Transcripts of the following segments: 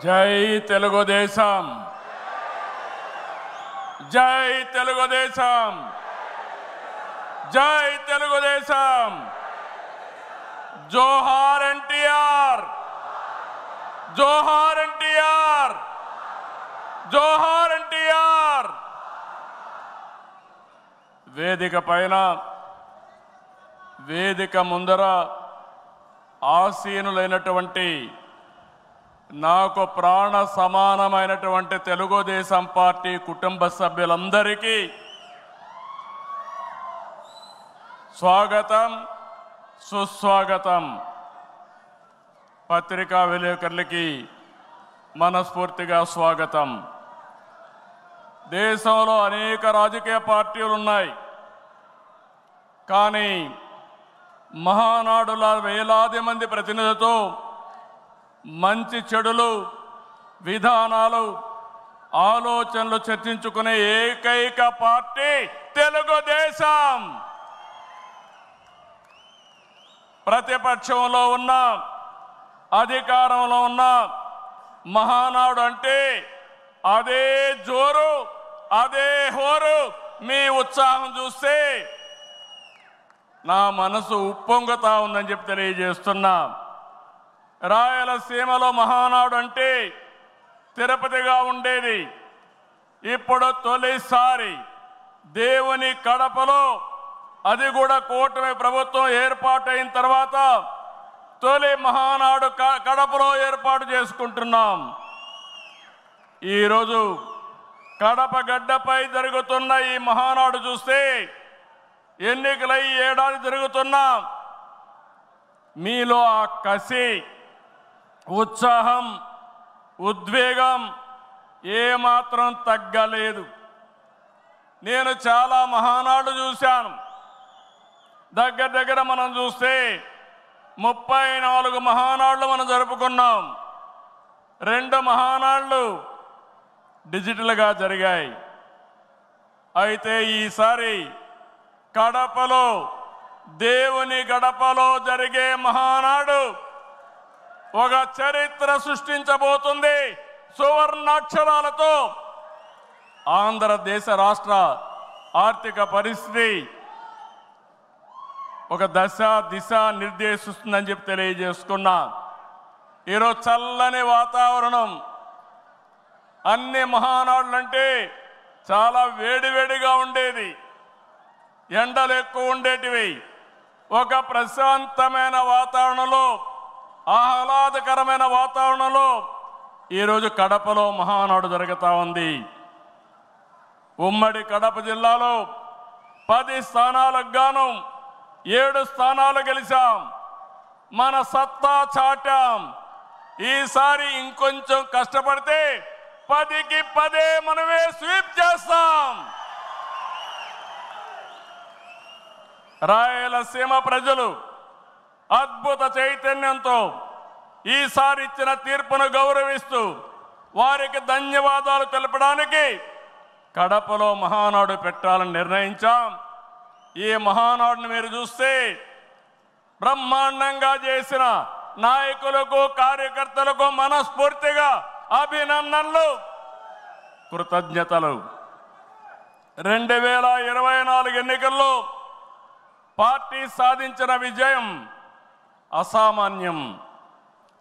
జై తెలుగుదేశం జై తెలుగుదేశం జై తెలుగుదేశం జోహార్ ఎన్టీఆర్ జోహార్ ఎన్టీఆర్ జోహార్ ఎన్టీఆర్ వేదిక పైన వేదిక ముందర ఆసీనులైనటువంటి నాకు ప్రాణ సమానమైనటువంటి తెలుగుదేశం పార్టీ కుటుంబ సభ్యులందరికీ స్వాగతం సుస్వాగతం. పత్రికా విలేకరులకి మనస్ఫూర్తిగా స్వాగతం. దేశంలో అనేక రాజకీయ పార్టీలు ఉన్నాయి, కానీ మహానాడుల వేలాది మంది ప్రతినిధులతో మంచి చెడులు విధానాలు ఆలోచనలు చర్చించుకునే ఏకైక పార్టీ తెలుగుదేశం. ప్రతిపక్షంలో ఉన్న అధికారంలో ఉన్న మహానాడు అంటే అదే జోరు అదే హోరు. మీ ఉత్సాహం చూస్తే నా మనసు ఉప్పొంగుతా ఉందని చెప్పి తెలియజేస్తున్నా. రాయలసీమలో మహానాడు అంటే తిరుపతిగా ఉండేది. ఇప్పుడు తొలిసారి దేవుని కడపలో, అది కూడా కూటమి ప్రభుత్వం ఏర్పాటైన తర్వాత తొలి మహానాడు కడపలో ఏర్పాటు చేసుకుంటున్నాం. ఈరోజు కడప గడ్డపై జరుగుతున్న ఈ మహానాడు చూస్తే ఎన్నికలై ఏడాది జరుగుతున్నా మీలో ఆ కసి, ఉత్సాహం, ఉద్వేగం ఏమాత్రం తగ్గలేదు. నేను చాలా మహానాడు చూశాను. దగ్గర మనం చూస్తే 34 మహానాడులు మనం జరుపుకున్నాం. 2 మహానాడులు డిజిటల్గా జరిగాయి. అయితే ఈసారి కడపలో, దేవుని గడపలో జరిగే మహానాడు ఒక చరిత్ర సృష్టించబోతుంది. సువర్ణాక్షరాలతో ఆంధ్రదేశ రాష్ట్ర ఆర్థిక పరిస్థితి ఒక దిశ నిర్దేశిస్తుందని చెప్పి తెలియజేసుకున్నా. ఈరోజు చల్లని వాతావరణం. అన్ని మహానాడులంటే చాలా వేడివేడిగా ఉండేది, ఎండలు ఎక్కువ ఉండేటివి. ఒక ప్రశాంతమైన వాతావరణంలో, ఆహ్లాదకరమైన వాతావరణంలో ఈరోజు కడపలో మహానాడు జరుగుతూ ఉంది. ఉమ్మడి కడప జిల్లాలో 10 స్థానాలకు గాను 7 స్థానాలు గెలిచాం. మన సత్తా చాటాం. ఈసారి ఇంకొంచెం కష్టపడితే 10కి 10 మనమే స్వీప్ చేస్తాం. రాయలసీమ ప్రజలు అద్భుత చైతన్యంతో ఈసారి ఇచ్చిన తీర్పును గౌరవిస్తూ వారికి ధన్యవాదాలు తెలపడానికి కడపలో మహానాడు పెట్టాలని నిర్ణయించాం. ఈ మహానాడును మీరు చూస్తే బ్రహ్మాండంగా చేసిన నాయకులకు, కార్యకర్తలకు మనస్ఫూర్తిగా అభినందనలు, కృతజ్ఞతలు. 2024 ఎన్నికల్లో పార్టీ సాధించిన విజయం అసామాన్యం.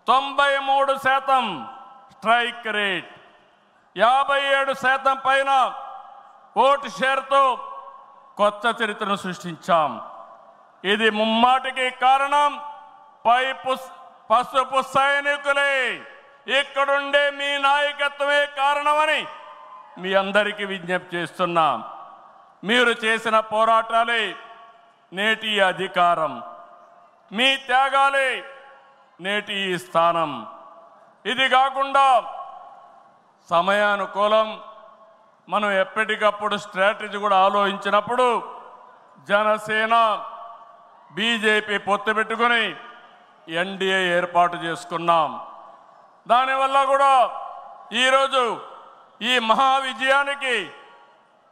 93% స్ట్రైక్ రేట్, 57% పైన ఓటు షేర్తో కొత్త చరిత్రను సృష్టించాం. ఇది ముమ్మాటికి కారణం పసుపు సైనికులే. ఇక్కడుండే మీ నాయకత్వమే కారణమని మీ అందరికీ విజ్ఞప్తి చేస్తున్నాం. మీరు చేసిన పోరాటాలే నేటి అధికారం, మీ త్యాగాలే నేటి ఈ స్థానం. ఇది కాకుండా సమయానుకూలం మనం ఎప్పటికప్పుడు స్ట్రాటజీ కూడా ఆలోచించినప్పుడు జనసేన, బీజేపీ పొత్తు పెట్టుకుని ఎన్డీఏ ఏర్పాటు చేసుకున్నాం. దానివల్ల కూడా ఈరోజు ఈ మహా విజయానికి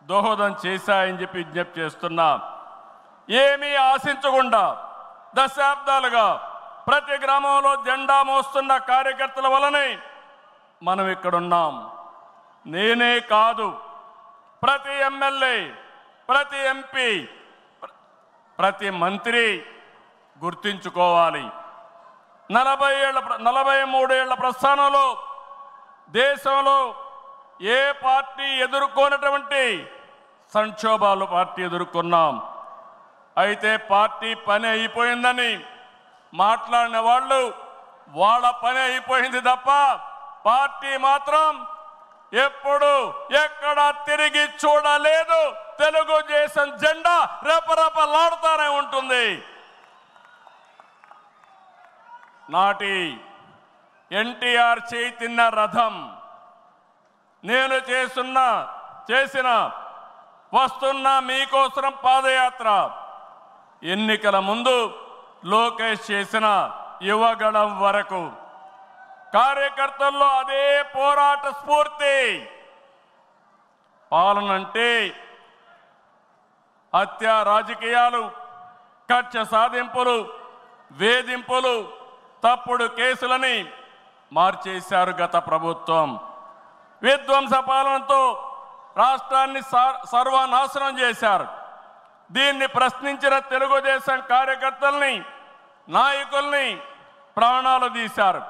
దోహదం చేశాయని చెప్పి విజ్ఞప్తి చేస్తున్నాం. ఏమీ ఆశించకుండా దశాబ్దాలుగా ప్రతి గ్రామంలో జెండా మోస్తున్న కార్యకర్తల వలనే మనం ఇక్కడున్నాం. నేనే కాదు, ప్రతి ఎమ్మెల్యే, ప్రతి ఎంపీ, ప్రతి మంత్రి గుర్తించుకోవాలి. 43 ఏళ్ల ప్రస్థానంలో దేశంలో ఏ పార్టీ ఎదుర్కొన్నటువంటి సంక్షోభాలు పార్టీ ఎదుర్కొన్నాం. అయితే పార్టీ పని అయిపోయిందని మాట్లాడిన వాళ్ళు వాళ్ళ పని అయిపోయింది తప్ప పార్టీ మాత్రం ఎప్పుడు ఎక్కడ తిరిగి చూడలేదు. తెలుగుదేశం జెండా రెపరెపలాడుతూనే ఉంటుంది. నాటి ఎన్టీఆర్ చైతన్య రథం, నేను చేసిన వస్తున్న మీకోసం పాదయాత్ర, ఎన్నికల ముందు లోకేష్ చేసిన యువగళం వరకు కార్యకర్తల్లో అదే పోరాట స్ఫూర్తి. పాలనంటే హత్య రాజకీయాలు, కక్ష సాధింపులు, వేధింపులు, తప్పుడు కేసులని మార్చేశారు గత ప్రభుత్వం. విధ్వంస పాలనతో రాష్ట్రాన్ని సర్వనాశనం చేశారు. దీన్ని ప్రశ్నించిన తెలుగుదేశం కార్యకర్తల్ని, నాయకుల్ని ప్రాణాలు తీశారు,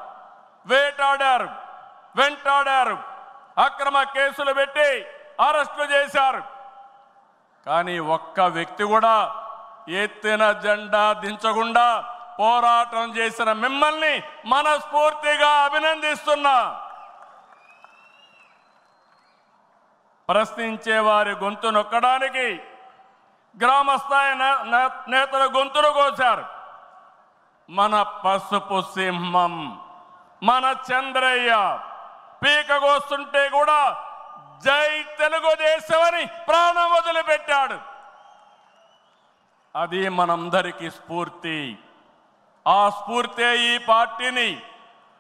వేటాడారు, వెంటాడారు, అక్రమ కేసులు పెట్టి అరెస్టులు చేశారు. కానీ ఒక్క వ్యక్తి కూడా ఎత్తిన జెండా దించకుండా పోరాటం చేసిన మిమ్మల్ని మనస్ఫూర్తిగా అభినందిస్తున్నా. ప్రశ్నించే వారి గొంతు నొక్కడానికి గ్రామస్థాయి నేతల గొంతులు కోశారు. మన పసుపు సింహం, మన చంద్రయ్య పీకగోస్తుంటే కూడా జై తెలుగుదేశం అని ప్రాణం వదిలిపెట్టాడు. అది మనందరికీ స్ఫూర్తి. ఆ స్ఫూర్తే ఈ పార్టీని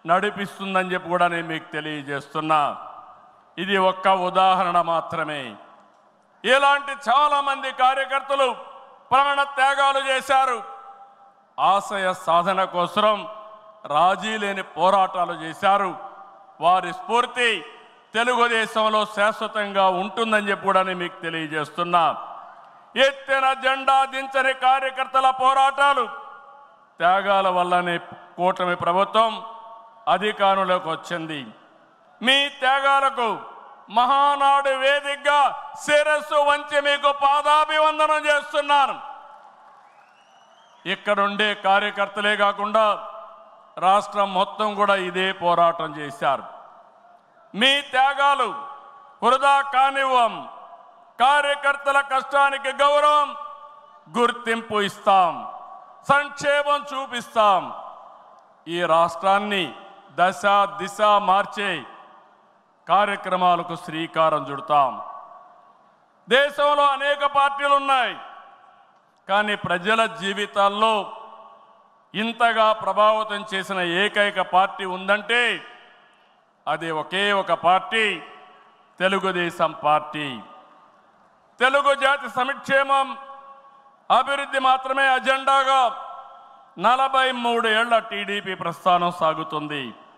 నడిపిస్తుందని చెప్పి కూడా నేను మీకు తెలియజేస్తున్నా. ఇది ఒక్క ఉదాహరణ మాత్రమే. ఇలాంటి చాలా మంది కార్యకర్తలు ప్రాణ త్యాగాలు చేశారు. ఆశయ సాధన కోసం రాజీ లేని పోరాటాలు చేశారు. వారి స్ఫూర్తి తెలుగుదేశంలో శాశ్వతంగా ఉంటుందని చెప్పి కూడా నేను మీకు తెలియజేస్తున్నా. ఎత్తిన జెండా దించని కార్యకర్తల పోరాటాలు, త్యాగాల వల్లనే కూటమి ప్రభుత్వం అధికారంలోకి వచ్చింది. మీ త్యాగాలకు మహానాడు వేదికగా శిరస్సు వంచి మీకు పాదాభివందనం చేస్తున్నాను. ఇక్కడుండే కార్యకర్తలే కాకుండా రాష్ట్రం మొత్తం కూడా ఇదే పోరాటం చేశారు. మీ త్యాగాలు వృధా కానివ్వం. కార్యకర్తల కష్టానికి గౌరవం, గుర్తింపు ఇస్తాం, సంక్షేమం చూపిస్తాం. ఈ రాష్ట్రాన్ని దశ దిశ మార్చే కార్యక్రమాలకు శ్రీకారం చుడతాం. దేశంలో అనేక పార్టీలు ఉన్నాయి, కానీ ప్రజల జీవితాల్లో ఇంతగా ప్రభావితం చేసిన ఏకైక పార్టీ ఉందంటే అది ఒకే ఒక పార్టీ, తెలుగుదేశం పార్టీ. తెలుగు జాతి సంక్షేమం, అభివృద్ధి మాత్రమే అజెండాగా 43 ఏళ్ల టీడీపీ ప్రస్థానం సాగుతుంది.